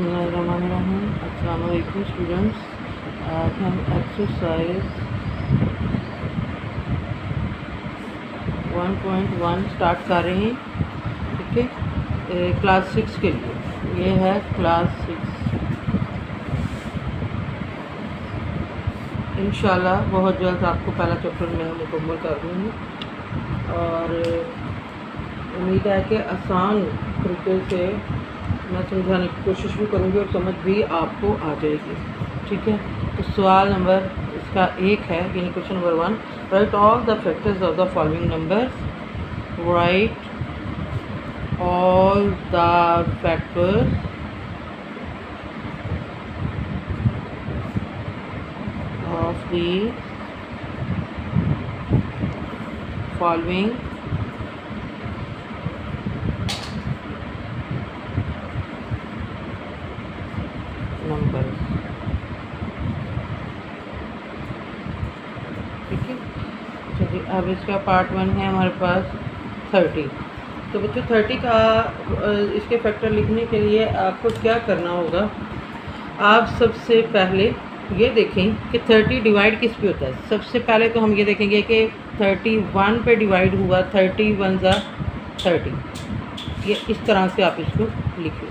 बिस्मिल्लाहिर्रहमानिर्रहीम। अस्सलाम वालेकुम स्टूडेंट्स। आज हम एक्सरसाइज 1.1 स्टार्ट कर रहे हैं। ठीक है, क्लास 6 के लिए। ये है क्लास 6। इंशाल्लाह बहुत जल्द आपको पहला चैप्टर मैं मुकम्मल कर दूँगी और उम्मीद है कि आसान तरीके से मैं समझाने की कोशिश भी करूँगी और समझ भी आपको आ जाएगी। ठीक है, तो सवाल नंबर इसका 1 है, यानी question number 1। Right all the factors of the following numbers. Right all the factors of the following number. ठीक है, चलिए अब इसका पार्ट 1 है हमारे पास 30। तो बच्चों 30 का इसके फैक्टर लिखने के लिए आपको क्या करना होगा। आप सबसे पहले ये देखें कि 30 डिवाइड किस पे होता है। सबसे पहले तो हम ये देखेंगे कि 31 पे डिवाइड हुआ। 31 ज़ा 30। ये इस तरह से आप इसको लिखिए,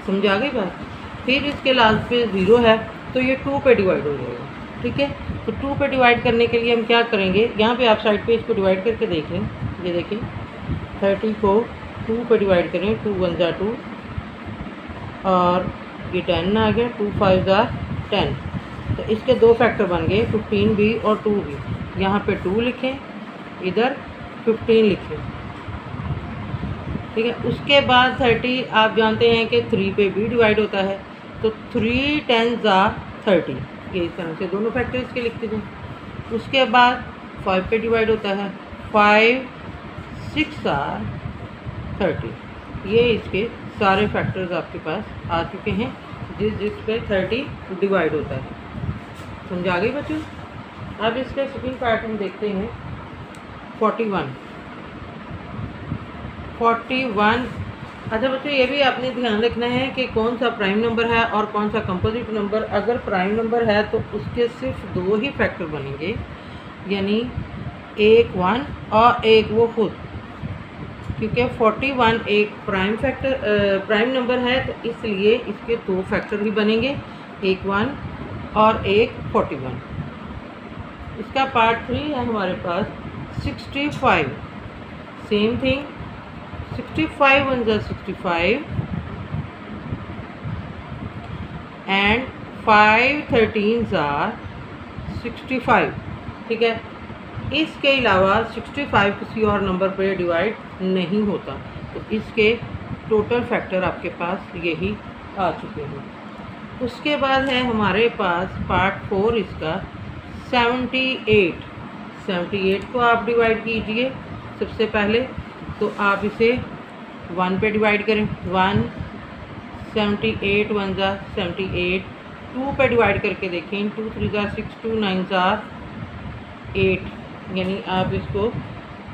समझ आ गई बात। फिर इसके लास्ट पे 0 है तो ये 2 पे डिवाइड हो जाएगा। ठीक है, तो 2 पे डिवाइड करने के लिए हम क्या करेंगे, यहाँ पे आप साइड पे इसको डिवाइड करके देख लें। ये देखें 30 को 2 पे डिवाइड करें। 2 1 ज़ा 2 और ये 10 आ गया। 2 5 ज़ा 10। तो इसके 2 फैक्टर बन गए, 15 भी और 2 भी। यहाँ पे 2 लिखें, इधर 15 लिखें। ठीक है, उसके बाद 30 आप जानते हैं कि 3 पे भी डिवाइड होता है। तो 3 10 ज़ा 30। ये इस तरह से दोनों फैक्टर इसके लिखते थे। उसके बाद 5 पे डिवाइड होता है। 5 6 ज़ा 30। ये इसके सारे फैक्टर्स आपके पास आ चुके हैं जिस पे 30 डिवाइड होता है। समझा गई बच्चों। अब इसका सेकंड पार्ट हम देखते हैं 41। अच्छा बच्चों, ये भी आपने ध्यान रखना है कि कौन सा प्राइम नंबर है और कौन सा कंपोजिट नंबर। अगर प्राइम नंबर है तो उसके सिर्फ 2 ही फैक्टर बनेंगे, यानी एक 1 और एक वो खुद। क्योंकि 41 एक प्राइम नंबर है तो इसलिए इसके 2 फैक्टर ही बनेंगे, एक 1 और एक 41। इसका पार्ट 3 है हमारे पास 65। सेम थिंग, 65 1 ज़ा 65 एंड 5 13 ज़ा 65। ठीक है, इसके अलावा 65 किसी और नंबर पे डिवाइड नहीं होता। तो इसके टोटल फैक्टर आपके पास यही आ चुके हैं। उसके बाद है हमारे पास पार्ट 4 इसका 78। 78 को आप डिवाइड कीजिए सबसे पहले। तो आप इसे 1 पे डिवाइड करें। 1 78 1 ज़ा 78। 2 पे डिवाइड करके देखें। 2 3 ज़ा 6 2 9 ज़ा 8। यानी आप इसको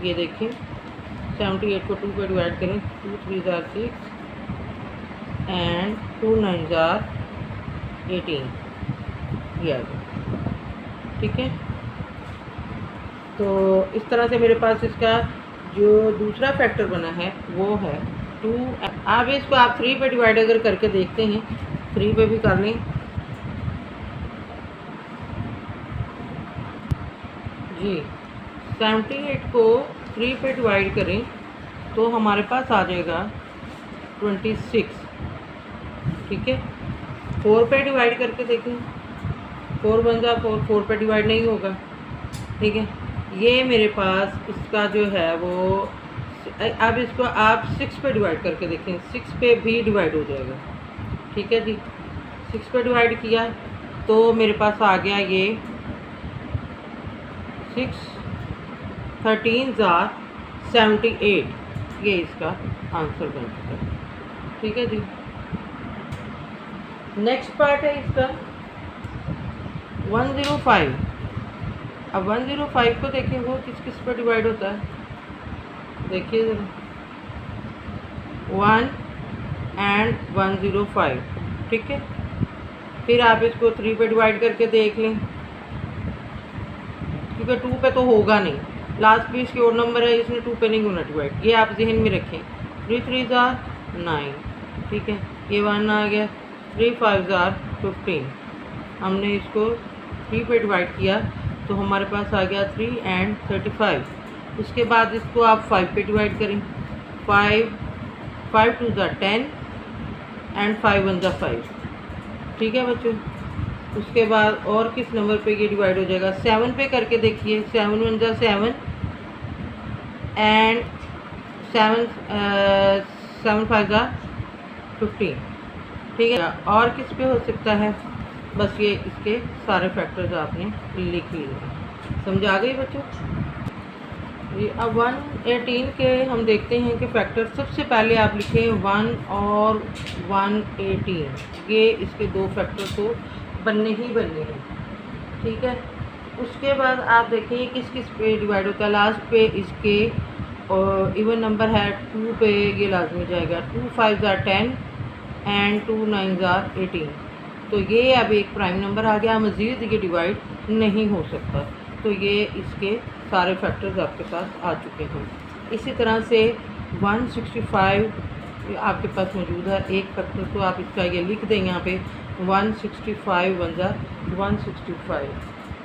ये देखें 78 को 2 पे डिवाइड करें। 2 3 ज़ा 6 एंड 2 9 ज़ा 18। ये आ गया। ठीक है, तो इस तरह से मेरे पास इसका जो दूसरा फैक्टर बना है वो है 2। अब इसको आप 3 पे डिवाइड अगर करके देखते हैं, 3 पे भी कर लें। जी 78 को 3 पे डिवाइड करें तो हमारे पास आ जाएगा 26। ठीक है, 4 पे डिवाइड करके देखें। 4 1 ज़ा 4, 4 पे डिवाइड नहीं होगा। ठीक है, ये मेरे पास इसका जो है वो। अब इसको आप 6 पे डिवाइड करके देखें। 6 पे भी डिवाइड हो जाएगा। ठीक है जी, 6 पे डिवाइड किया तो मेरे पास आ गया ये 6 13 ज़ा 78। ये इसका आंसर बन चुका है। ठीक है जी, नेक्स्ट पार्ट है इसका 105। अब 105 को देखें वो किस किस पर डिवाइड होता है। देखिए ज़रा 1 एंड 105। ठीक है, फिर आप इसको 3 पे डिवाइड करके देख लें, क्योंकि 2 पे तो होगा नहीं, लास्ट भी इसकी ओड नंबर है, इसने 2 पे नहीं होना डिवाइड, ये आप जहन में रखें। 3 3 ज़ार 9, ठीक है, ये 1 आ गया। 3 5 ज़ार 15, हमने इसको 3 पे डिवाइड किया तो हमारे पास आ गया 3 एंड 35। उसके बाद इसको आप 5 पे डिवाइड करें, 5 2 ज़ार 10 एंड 5 1 ज़ार 5। ठीक है बच्चों, उसके बाद और किस नंबर पे ये डिवाइड हो जाएगा, 7 पे करके देखिए। 7 1 ज़ार 7 एंड 7 5 ज़ार 15। ठीक है, और किस पे हो सकता है, बस ये इसके सारे फैक्टर्स आपने लिख लिए। समझ आ गई बच्चों जी। अब 118 के हम देखते हैं कि फैक्टर सबसे पहले आप लिखें 1 और 118, ये इसके दो फैक्टर तो बनने ही बनने हैं। ठीक है, उसके बाद आप देखिए किस किस पे डिवाइड होता है। लास्ट पे इसके और इवन नंबर है 2 पे ये लाजमी जाएगा। 2 5 ज़ार 10 एंड 2 9 ज़ार 18, तो ये अब एक प्राइम नंबर आ गया, मज़ीद ये डिवाइड नहीं हो सकता, तो ये इसके सारे फैक्टर्स आपके पास आ चुके हैं। इसी तरह से 165 आपके पास मौजूद है, एक फैक्टर तो आप इसका ये लिख दें यहाँ पे 165 1 ज़ार 165।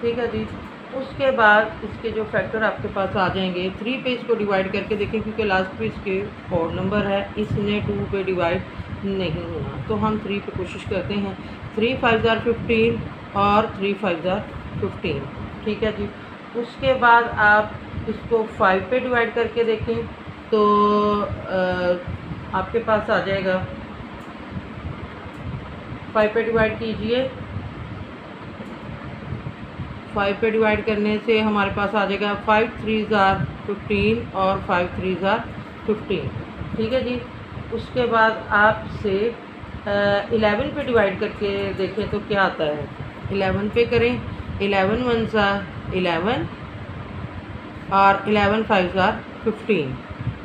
ठीक है जी, उसके बाद इसके जो फैक्टर आपके पास आ जाएंगे 3 पे इसको डिवाइड करके देखें, क्योंकि लास्ट पे इसके ऑड नंबर है, इसने 2 पे डिवाइड नहीं होना, तो हम 3 पे कोशिश करते हैं। 3 5 ज़ार 15 और 3 5 ज़ार 15। ठीक है जी, उसके बाद आप इसको 5 पे डिवाइड करके देखें तो आपके पास आ जाएगा, 5 पे डिवाइड कीजिए, 5 पे डिवाइड करने से हमारे पास आ जाएगा 5 3 ज़ार 15 और 5 3 ज़ार 15। ठीक है जी, उसके बाद आपसे 11 पे डिवाइड करके देखें तो क्या आता है। 11 पे करें, 11 1 ज़ार 11 और 11 5 ज़ार 15।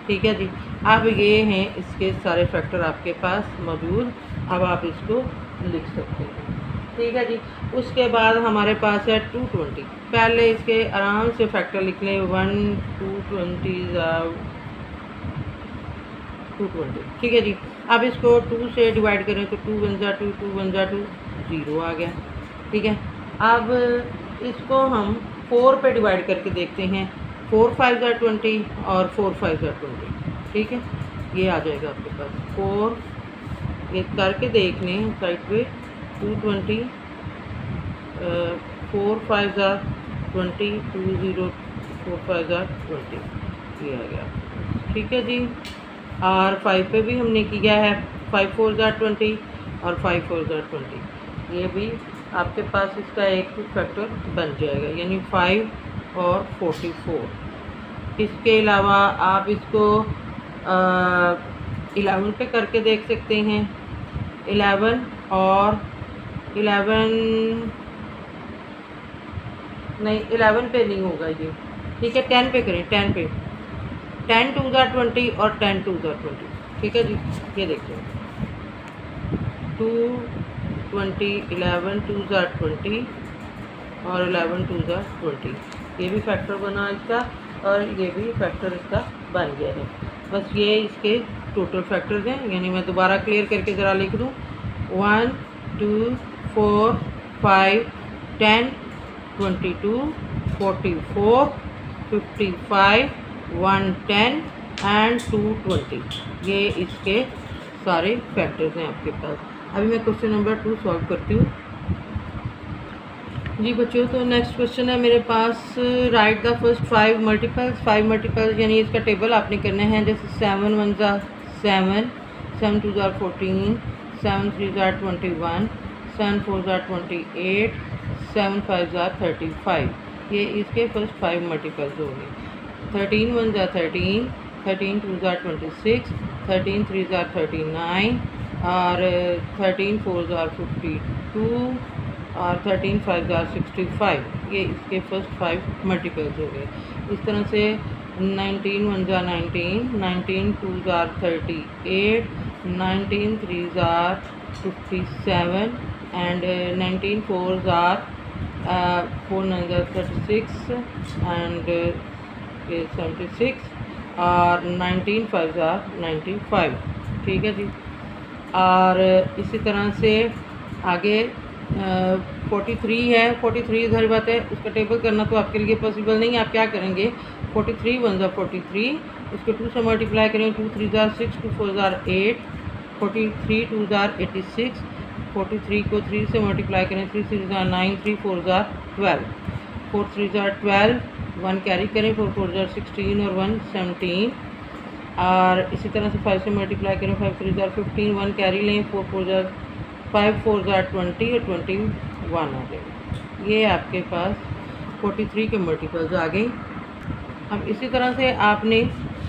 ठीक है जी, अब ये हैं इसके सारे फैक्टर आपके पास मौजूद, अब आप इसको लिख सकते हैं। ठीक है जी, उसके बाद हमारे पास है 220। पहले इसके आराम से फैक्टर लिख लें, 1 220 ज़ार 220। ठीक है जी, अब इसको 2 से डिवाइड करें तो 2 1 ज़ार 2 2 1 ज़ार 2 0 आ गया। ठीक है, अब इसको हम 4 पे डिवाइड करके देखते हैं, 4 5 ज़ार 20 और 4 5 ज़ार 20। ठीक है, ये आ जाएगा आपके पास 4, ये करके देख लें साइड पे 220 4 5 ज़ार 20 2 0 4 5 ज़ार 20, ये आ गया। ठीक है जी, और 5 पे भी हमने किया है, 5 4 ज़ार 20 और 5 4 ज़ार 20, ये भी आपके पास इसका एक फैक्टर बन जाएगा, यानी 5 और 44। इसके अलावा आप इसको 11 पे करके देख सकते हैं, 11 और 11 नहीं, 11 पे नहीं होगा ये। ठीक है, 10 पे करें, 10 पे 10 2 ज़ार 20 और 10 2 ज़ार 20। ठीक है जी, ये देखिए 2 20 11 2 ज़ार 20 और 11 2 ज़ार 20, ये भी फैक्टर बना इसका और ये भी फैक्टर इसका बन गया है। बस ये इसके टोटल फैक्टर्स हैं, यानी मैं दोबारा क्लियर करके ज़रा लिख दूँ, 1 2 4 5 10 22 44 55 110 एंड 220, ये इसके सारे फैक्टर्स हैं आपके पास। अभी मैं क्वेश्चन नंबर 2 सॉल्व करती हूँ जी बच्चों। तो नेक्स्ट क्वेश्चन है मेरे पास, right the first 5 multiples. 5 multiples यानी इसका टेबल आपने करना है, जैसे 7 1 ज़ार 7 7 2 ज़ार 14 7 3 ज़ार 21 7 4 ज़ार 28 7 5 ज़ार 35, ये इसके फर्स्ट 5 मल्टीपल्स हो गए। 13 1 ज़ार 13 13 2 ज़ार 26 13 3 ज़ार 39 और 13 4 ज़ार 52 और 13 5 ज़ार 65, ये इसके फर्स्ट 5 मल्टीपल्स हो गए। इस तरह से 19 1 ज़ार 19 19 2 ज़ार 38 19 threes are 57 and 19 fours are 4 9s are 36 and 76 और 19 5s are 95। ठीक है जी। और इसी तरह से आगे 43 है। 43 इधर बात है, उसका टेबल करना तो आपके लिए पॉसिबल नहीं है। आप क्या करेंगे, 43 1 43, उसको 2 से मल्टीप्लाई करें, 2 3 6, 2 4 8, 43 2 86, 43 को 3 से मल्टीप्लाई करें, 3 3 9, 3 4 12, 4 3 12, 1 कैरी करें, 4 4 16 और 1 17। और इसी तरह से 5 से मल्टीप्लाई करें, 5 3 15, 1 कैरी लें, 4 4 5 4 20 और 21 आ गए। ये आपके पास 43 के मल्टीपल्स आ गए। अब इसी तरह से आपने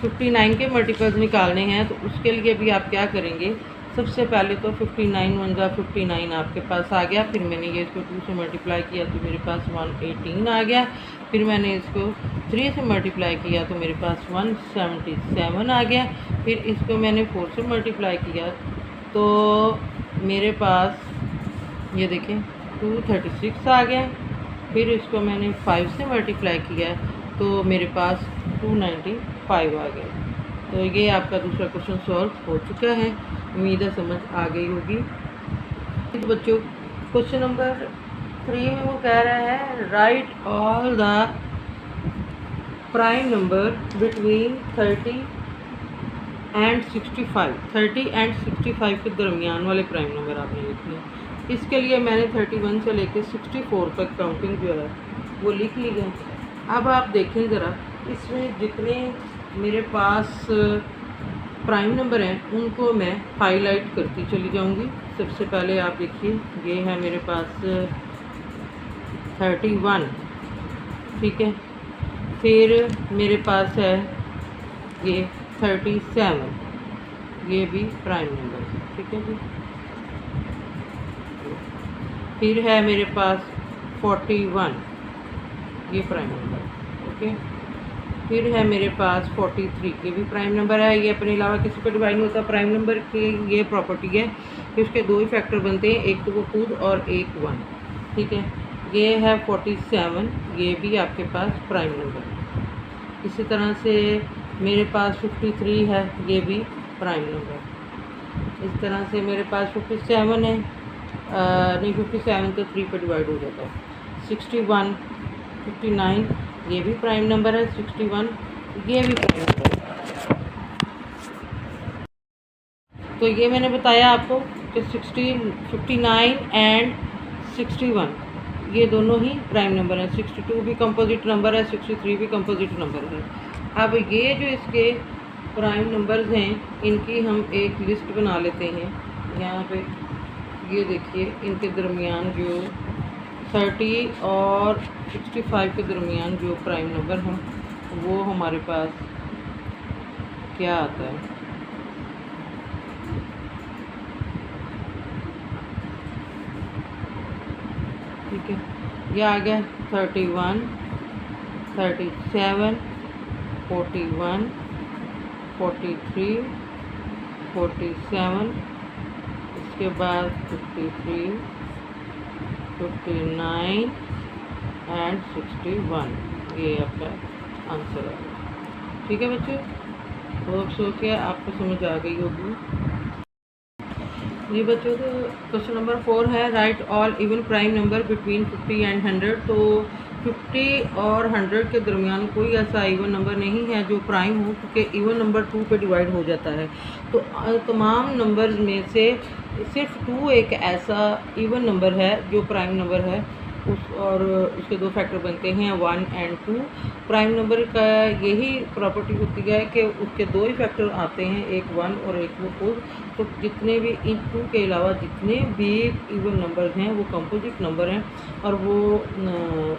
59 के मल्टीपल्स निकालने हैं, तो उसके लिए भी आप क्या करेंगे, सबसे पहले तो 59 1 59 आपके पास आ गया। फिर मैंने ये इसको 2 से मल्टीप्लाई किया तो मेरे पास 118 आ गया। फिर मैंने इसको 3 से मल्टीप्लाई किया तो मेरे पास 177 आ गया। फिर इसको मैंने 4 से मल्टीप्लाई किया तो मेरे पास ये देखें 236 आ गया। फिर इसको मैंने 5 से मल्टीप्लाई किया तो मेरे पास 295 आ गया। तो ये आपका दूसरा क्वेश्चन सॉल्व हो चुका है। उम्मीद है समझ आ गई होगी। तो बच्चों क्वेश्चन नंबर 3 में वो कह रहा है write all the prime number between 30 and 65। 30 and 65 के दरमियान वाले प्राइम नंबर आपने लिखने हैं। इसके लिए मैंने 31 से लेकर 64 तक काउंटिंग जो है वो लिख ली है। अब आप देखें ज़रा, इसमें जितने मेरे पास प्राइम नंबर हैं उनको मैं हाईलाइट करती चली जाऊंगी। सबसे पहले आप देखिए, ये है मेरे पास 31, ठीक है। फिर मेरे पास है ये 37, ये भी प्राइम नंबर है, ठीक है जी। फिर है मेरे पास 41, ये प्राइम नंबर, ओके। फिर है मेरे पास 43, ये भी प्राइम नंबर है। ये अपने अलावा किसी पर डिवाइड नहीं होता। प्राइम नंबर की ये प्रॉपर्टी है कि उसके दो ही फैक्टर बनते हैं, एक तो वो खुद और एक 1, ठीक है। ये है 47, ये भी आपके पास प्राइम नंबर है। इसी तरह से मेरे पास 53 है, ये भी प्राइम नंबर। इस तरह से मेरे पास 57 है, नहीं 57 तो 3 पर डिवाइड हो जाता है। 61 59, ये भी प्राइम नंबर है। 61, ये भी प्राइम नंबर है। तो ये मैंने बताया आपको कि 59 एंड 61 ये दोनों ही प्राइम नंबर हैं। 62 भी कंपोजिट नंबर है, 63 भी कंपोजिट नंबर है। अब ये जो इसके प्राइम नंबर्स हैं, इनकी हम एक लिस्ट बना लेते हैं। यहाँ पे ये देखिए, इनके दरमियान जो 30 और 65 के दरमियान जो प्राइम नंबर हैं वो हमारे पास क्या आता है। ठीक है, ये आ गया 31, 37, 41, 43, 47, इसके बाद 53, 59 एंड 61, ये आपका आंसर है। ठीक है बच्चों, तो सो के आपको समझ आ गई होगी। ये बच्चों को क्वेश्चन नंबर 4 है write all even prime number between 50 and 100। तो 50 और 100 के दरमियान कोई ऐसा इवन नंबर नहीं है जो प्राइम हो, क्योंकि इवन नंबर 2 पे डिवाइड हो जाता है। तो तमाम नंबर्स में से सिर्फ 2 एक ऐसा इवन नंबर है जो प्राइम नंबर है, और उसके दो फैक्टर बनते हैं 1 एंड 2। प्राइम नंबर का यही प्रॉपर्टी होती है कि उसके दो ही फैक्टर आते हैं, एक 1 और एक वो खुद। तो जितने भी इन 2 के अलावा जितने भी इवन नंबर हैं वो कंपोजिट नंबर हैं, और वो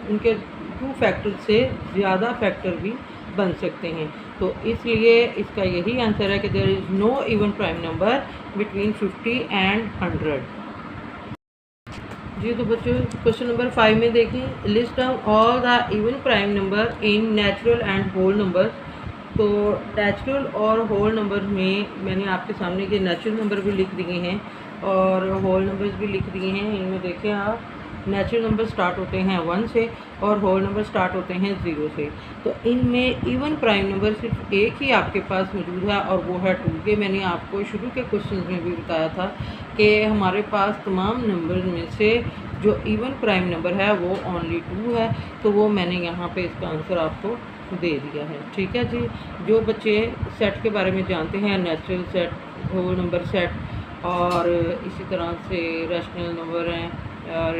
उनके 2 फैक्टर से ज़्यादा फैक्टर भी बन सकते हैं। तो इसलिए इसका यही आंसर है कि there is no even prime number between 50 and 100। जी तो बच्चों क्वेश्चन नंबर 5 में देखें, list down all the even prime number in natural and whole number. तो नेचुरल और होल नंबर में मैंने आपके सामने ये नेचुरल नंबर भी लिख दिए हैं और होल नंबर्स भी लिख दिए हैं। इनमें देखें आप, नेचुरल नंबर स्टार्ट होते हैं 1 से और होल नंबर स्टार्ट होते हैं 0 से। तो इनमें इवन प्राइम नंबर सिर्फ एक ही आपके पास मौजूद है और वो है 2। ये मैंने आपको शुरू के क्वेश्चन में भी बताया था कि हमारे पास तमाम नंबर में से जो इवन प्राइम नंबर है वो ओनली 2 है। तो वो मैंने यहाँ पे इसका आंसर आपको दे दिया है। ठीक है जी। जो बच्चे सेट के बारे में जानते हैं, natural set, whole number set और इसी तरह से रैशनल नंबर हैं और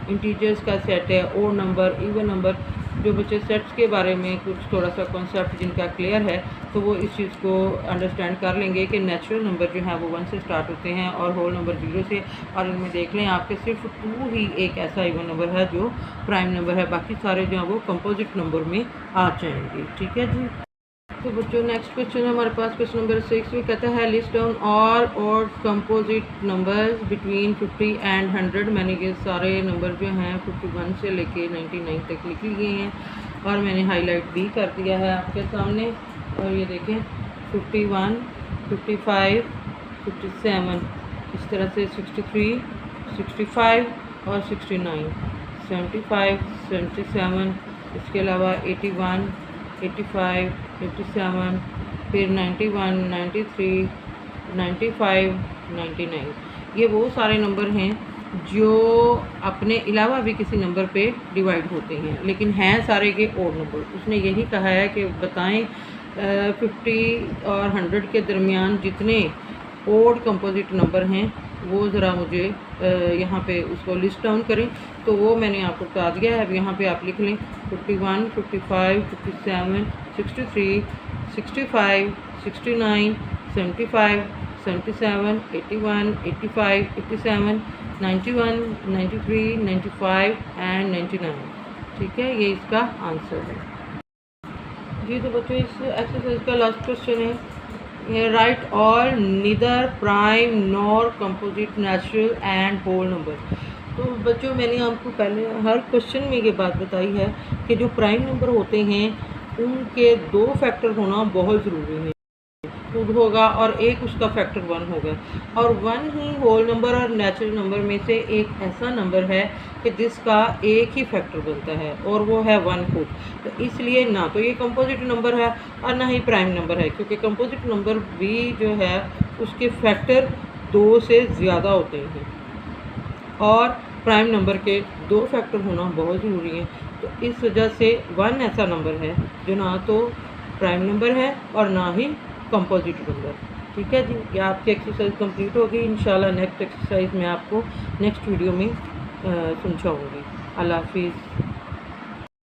इंटीजर्स का सेट है, ओड नंबर, इवन नंबर, जो बच्चे सेट्स के बारे में कुछ थोड़ा सा कॉन्सेप्ट जिनका क्लियर है तो वो इस चीज़ को अंडरस्टैंड कर लेंगे कि नेचुरल नंबर जो है वो 1 से स्टार्ट होते हैं और होल नंबर 0 से। और इनमें देख लें आपके सिर्फ 2 ही एक ऐसा इवन नंबर है जो प्राइम नंबर है, बाकी सारे जो हैं वो कंपोजिट नंबर में आ जाएंगे। ठीक है जी। तो बच्चों नेक्स्ट क्वेश्चन है हमारे पास, क्वेश्चन नंबर 6 में कहता है लिस्ट डाउन ऑल और कंपोजिट नंबर्स बिटवीन 50 एंड 100। मैंने ये सारे नंबर जो हैं 51 से लेके 99 तक लिख लिए हैं और मैंने हाईलाइट भी कर दिया है आपके सामने। और ये देखें 51, 55, 57, इस तरह से 63, 65 और 69, 75, 77, इसके अलावा 81, 85, 87, फिर 91, 93, 95, 99। ये वो सारे नंबर हैं जो अपने अलावा भी किसी नंबर पे डिवाइड होते हैं, लेकिन हैं सारे के ओड नंबर। उसने यही कहा है कि बताएं 50 और 100 के दरमियान जितने ओड कंपोजिट नंबर हैं वो ज़रा मुझे यहाँ पे उसको लिस्ट डाउन करें। तो वो मैंने आपको बता दिया है। अब यहाँ पे आप लिख लें 51, 55, 57, 63, 65, 69, 75, 77, 81, 85, 87, 91, 93, 95 एंड 99। ठीक है, ये इसका आंसर है जी। तो बच्चों इस एक्सरसाइज का लास्ट क्वेश्चन है write all neither prime nor composite natural and whole number. तो बच्चों मैंने आपको पहले हर क्वेश्चन में ये बात बताई है कि जो प्राइम नंबर होते हैं उनके 2 फैक्टर होना बहुत ज़रूरी है। 2 होगा और एक उसका फैक्टर 1 होगा और 1 ही होल नंबर और नेचुरल नंबर में से एक ऐसा नंबर है कि जिसका एक ही फैक्टर बनता है और वो है 1 खुद। तो इसलिए ना तो ये कंपोजिट नंबर है और ना ही प्राइम नंबर है, क्योंकि कंपोजिट नंबर भी जो है उसके फैक्टर 2 से ज़्यादा होते हैं और प्राइम नंबर के 2 फैक्टर होना बहुत ज़रूरी है। तो इस वजह से 1 ऐसा नंबर है जो ना तो प्राइम नंबर है और ना ही कंपोजिट नंबर। ठीक है जी। ये आपकी एक्सरसाइज कंप्लीट होगी। इंशाल्लाह नेक्स्ट एक्सरसाइज मैं आपको नेक्स्ट वीडियो में समझाऊँगी। अल्लाह हाफिज़।